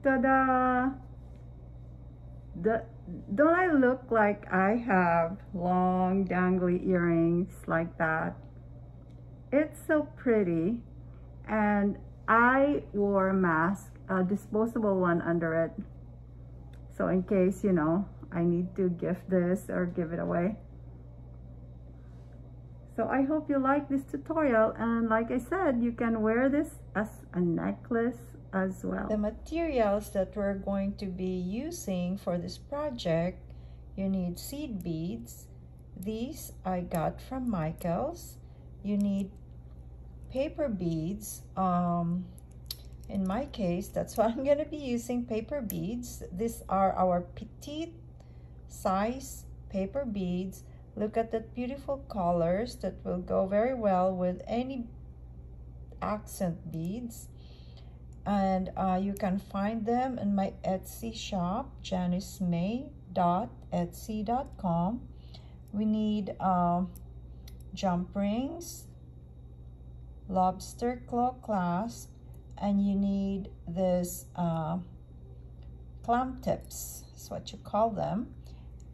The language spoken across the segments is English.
Ta-da! Don't I look like I have long dangly earrings like that? It's so pretty. And I wore a mask, a disposable one under it. So in case, you know, I need to gift this or give it away. So I hope you like this tutorial, and like I said, you can wear this as a necklace as well. The materials that we're going to be using for this project, you need seed beads. These I got from Michael's. You need paper beads. In my case, that's what I'm going to be using, paper beads. These are our petite size paper beads. Look at the beautiful colors that will go very well with any accent beads. And you can find them in my Etsy shop, janicemay.etsy.com. We need jump rings, lobster claw clasp, and you need this clam tips, is what you call them.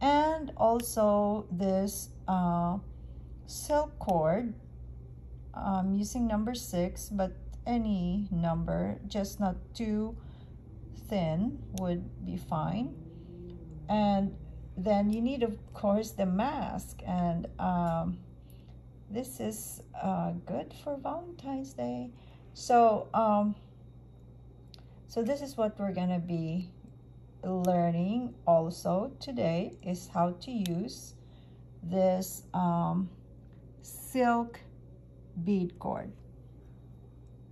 And also this silk cord. I'm using number 6, but any number, just not too thin, would be fine. And then you need, of course, the mask. And this is good for Valentine's Day. So, so this is what we're gonna be learning also today, is how to use this silk bead cord.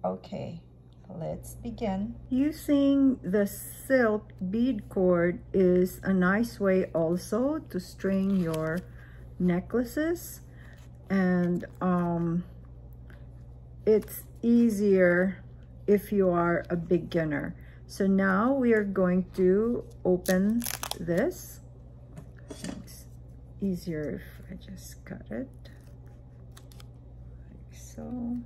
Okay, let's begin. Using the silk bead cord is a nice way also to string your necklaces, and it's easier if you are a beginner. So now we are going to open this. It's easier if I just cut it like so.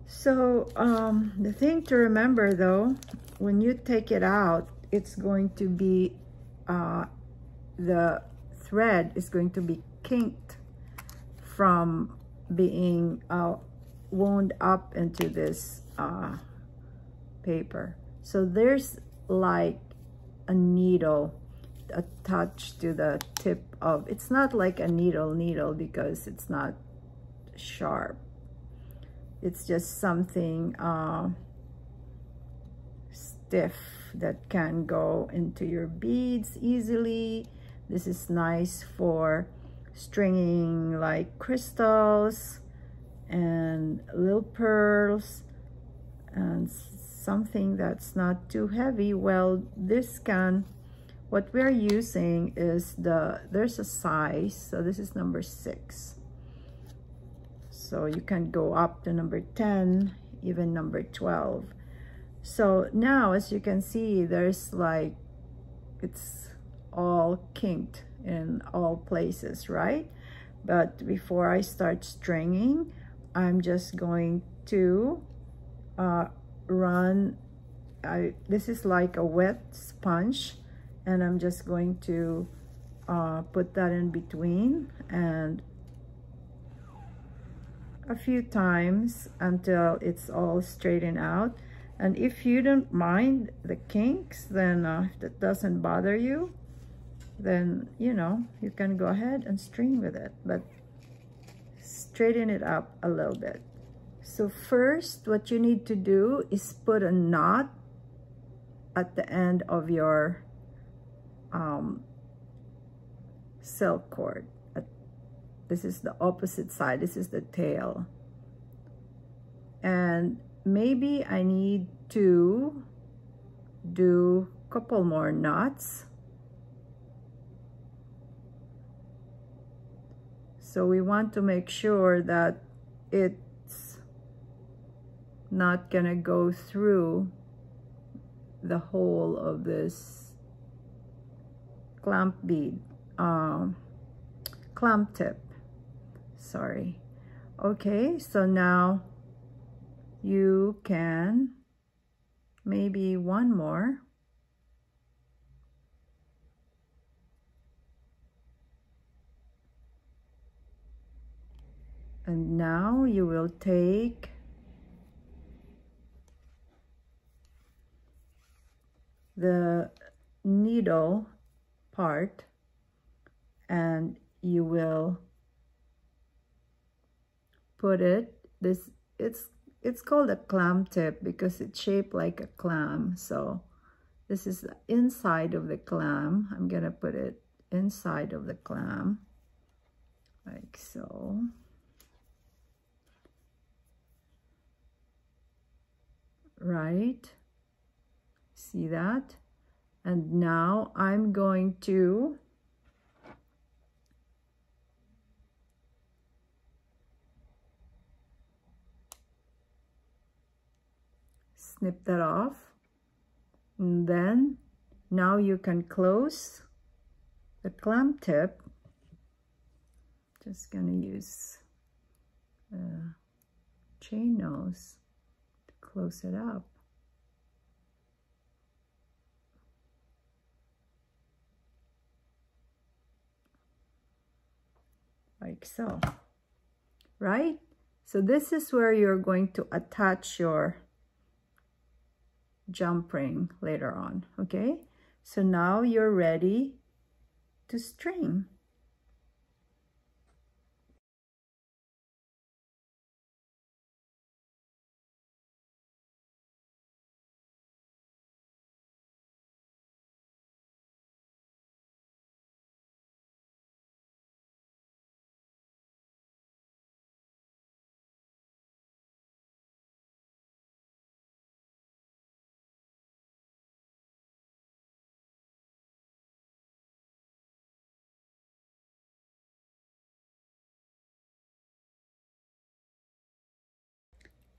So the thing to remember though, when you take it out, it's going to be, the thread is going to be kinked from being wound up into this paper. So there's like a needle attached to the tip of, it's not like a needle because it's not sharp. It's just something stiff that can go into your beads easily. This is nice for stringing like crystals and little pearls and something that's not too heavy. Well, this can, what we're using is there's a size, so this is number 6. So you can go up to number 10, even number 12. So now, as you can see, there's like, it's all kinked in all places, right? But before I start stringing, I'm just going to this is like a wet sponge, and I'm just going to put that in between and a few times until it's all straightened out. And if you don't mind the kinks, then if that doesn't bother you, then you know, you can go ahead and string with it, but straighten it up a little bit. So first, what you need to do is put a knot at the end of your silk cord. This is the opposite side. This is the tail. And maybe I need to do a couple more knots. So we want to make sure that it's not gonna go through the hole of this clamp bead, clamp tip, sorry. Okay, so now you can maybe one more. And now you will take the needle part and you will put it, it's called a clam tip because it's shaped like a clam. So this is the inside of the clam. I'm gonna put it inside of the clam like so. Right, see that? And now I'm going to snip that off, and then now you can close the clam tip. Just gonna use chain nose to close it up. Like so, right? So this is where you're going to attach your jump ring later on, okay? So now you're ready to string.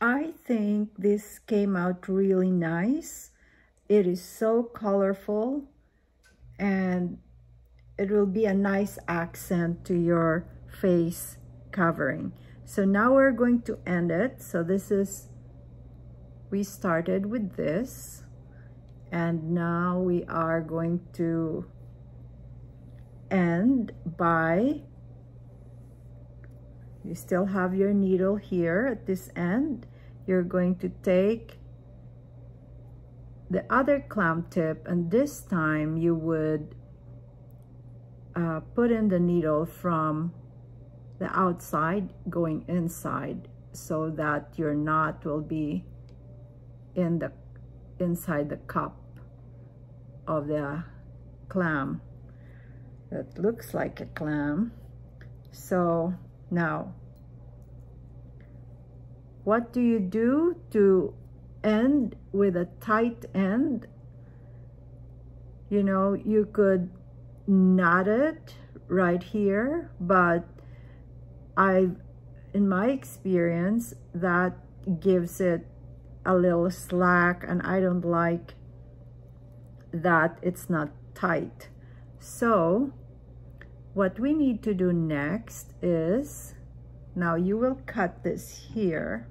I think this came out really nice. It is so colorful and it will be a nice accent to your face covering. So now we're going to end it. So this is, we started with this and now we are going to end by, you still have your needle here at this end. You're going to take the other clam tip and this time you would put in the needle from the outside going inside so that your knot will be in the inside the cup of the clam. That looks like a clam. So now, what do you do to end with a tight end? You know, you could knot it right here, but in my experience, that gives it a little slack and I don't like that it's not tight. So what we need to do next is, now you will cut this here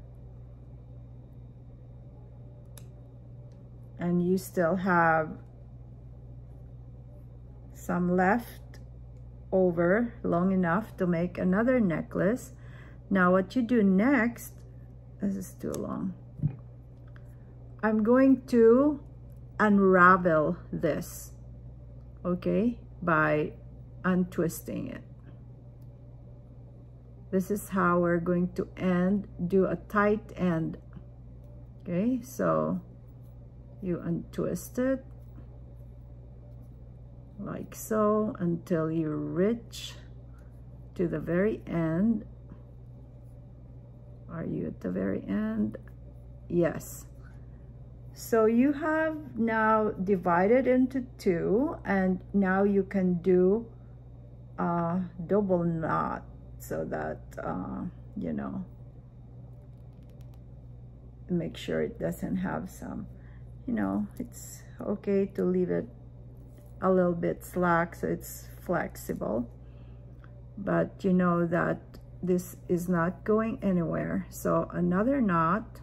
and you still have some left over long enough to make another necklace. Now what you do next, this is too long, I'm going to unravel this, okay, by untwisting it. This is how we're going to end, do a tight end, okay? So you untwist it like so until you reach to the very end. Are you at the very end? Yes. So you have now divided into two and now you can do a double knot so that, you know, make sure it doesn't have some, you know, it's okay to leave it a little bit slack so it's flexible, but you know that this is not going anywhere. So another knot,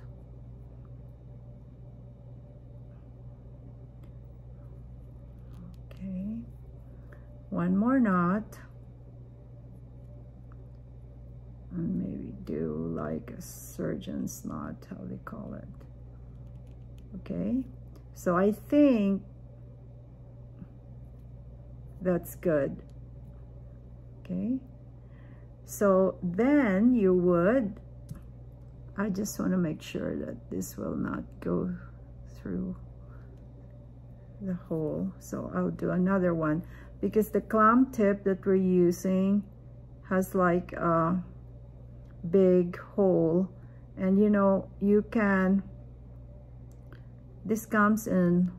one more knot, and maybe do like a surgeon's knot, how they call it. Okay, so I think that's good. Okay, so then you would, I just want to make sure that this will not go through the hole, so I'll do another one, because the clam tip that we're using has like a big hole, and you know, you can, this comes in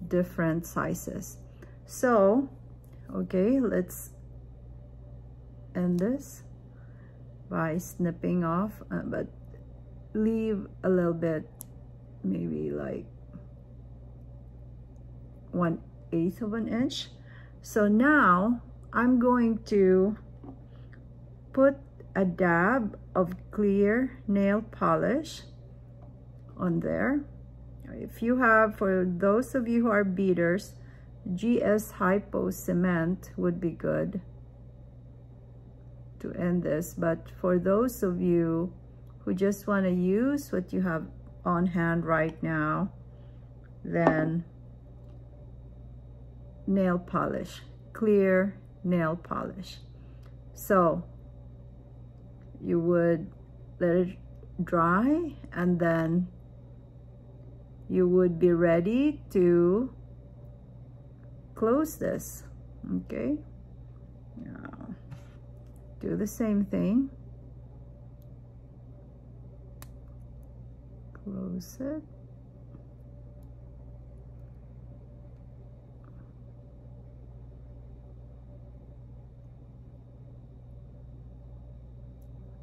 different sizes. So okay, let's end this by snipping off, but leave a little bit, maybe like 1/8 of an inch. So now I'm going to put a dab of clear nail polish on there. If you have, for those of you who are beaders, GS Hypo Cement would be good to end this, but for those of you who just want to use what you have on hand right now, then nail polish, clear nail polish. So you would let it dry, and then you would be ready to close this. Okay, now do the same thing, close it.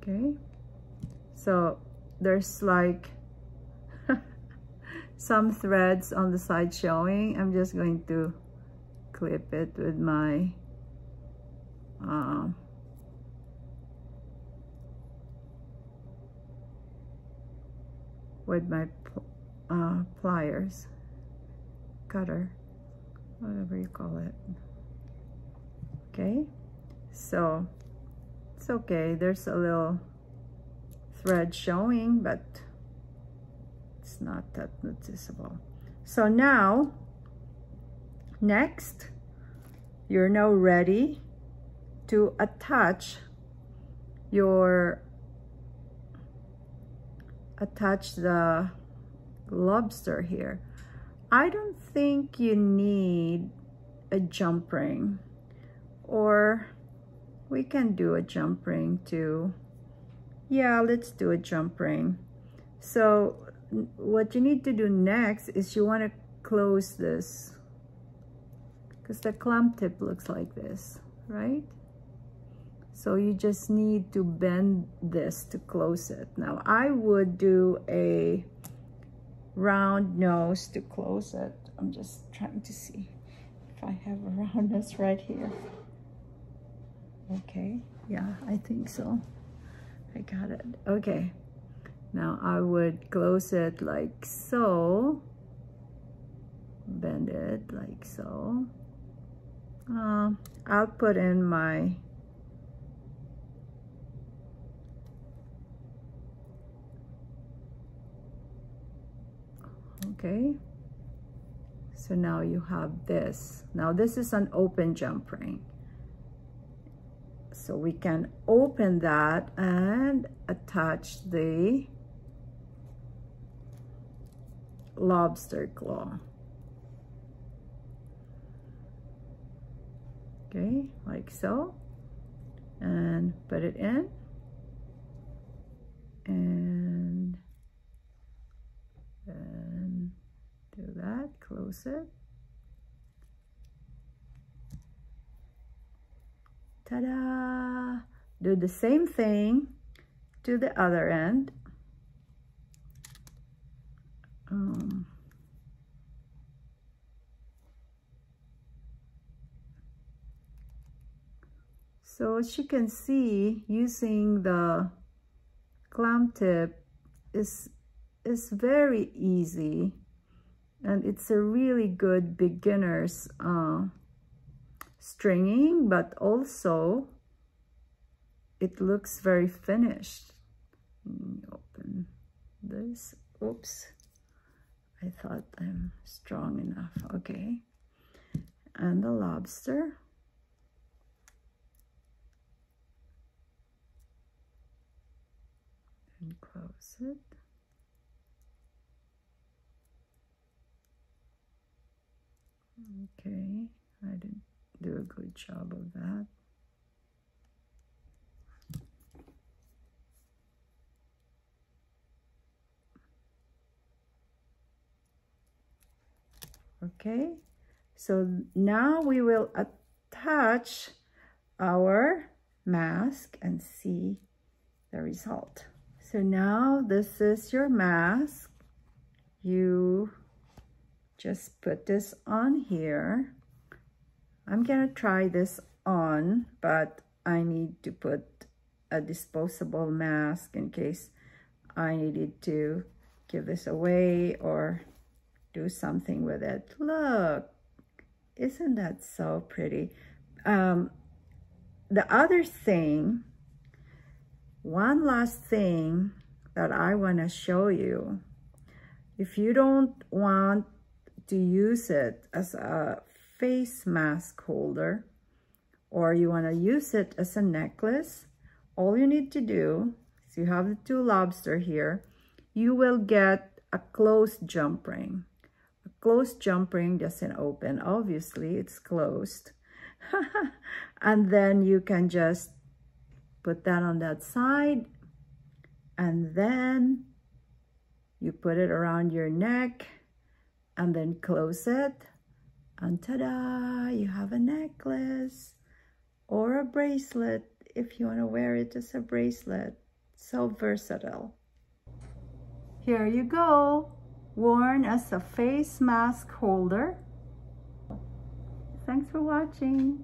Okay, so there's like some threads on the side showing. I'm just going to clip it with my pliers, cutter, whatever you call it. Okay, so it's okay, there's a little thread showing, but it's not that noticeable. So now, next, you're now ready to attach the lobster here. I don't think you need a jump ring, or we can do a jump ring too. Yeah, let's do a jump ring. So what you need to do next is you want to close this, because the clam tip looks like this, right? So you just need to bend this to close it. Now I would do a round nose to close it. I'm just trying to see if I have a roundness right here. Okay, yeah, I think so. I got it. Okay, now I would close it like so, bend it like so. I'll put in my okay, so now you have this. Now this is an open jump ring, so we can open that and attach the lobster claw. Okay, like so, and put it in, and then do that, close it. Ta-da! Do the same thing to the other end. So as you can see, using the clam tip is very easy, and it's a really good beginner's stringing, but also it looks very finished. Open this. Oops, I thought I'm strong enough. Okay, and the lobster. And close it. Okay, I didn't do a good job of that. Okay, so now we will attach our mask and see the result. So now this is your mask. You just put this on here. I'm gonna try this on, but I need to put a disposable mask in case I needed to give this away or do something with it. Look, isn't that so pretty? The other thing, one last thing that I want to show you, if you don't want to use it as a face mask holder, or you want to use it as a necklace, all you need to do is you have the two lobster here, you will get a closed jump ring. A closed jump ring doesn't open, obviously it's closed. And then you can just put that on that side, and then you put it around your neck and then close it, and ta-da, you have a necklace or a bracelet if you want to wear it as a bracelet. So versatile. Here you go, worn as a face mask holder. Thanks for watching.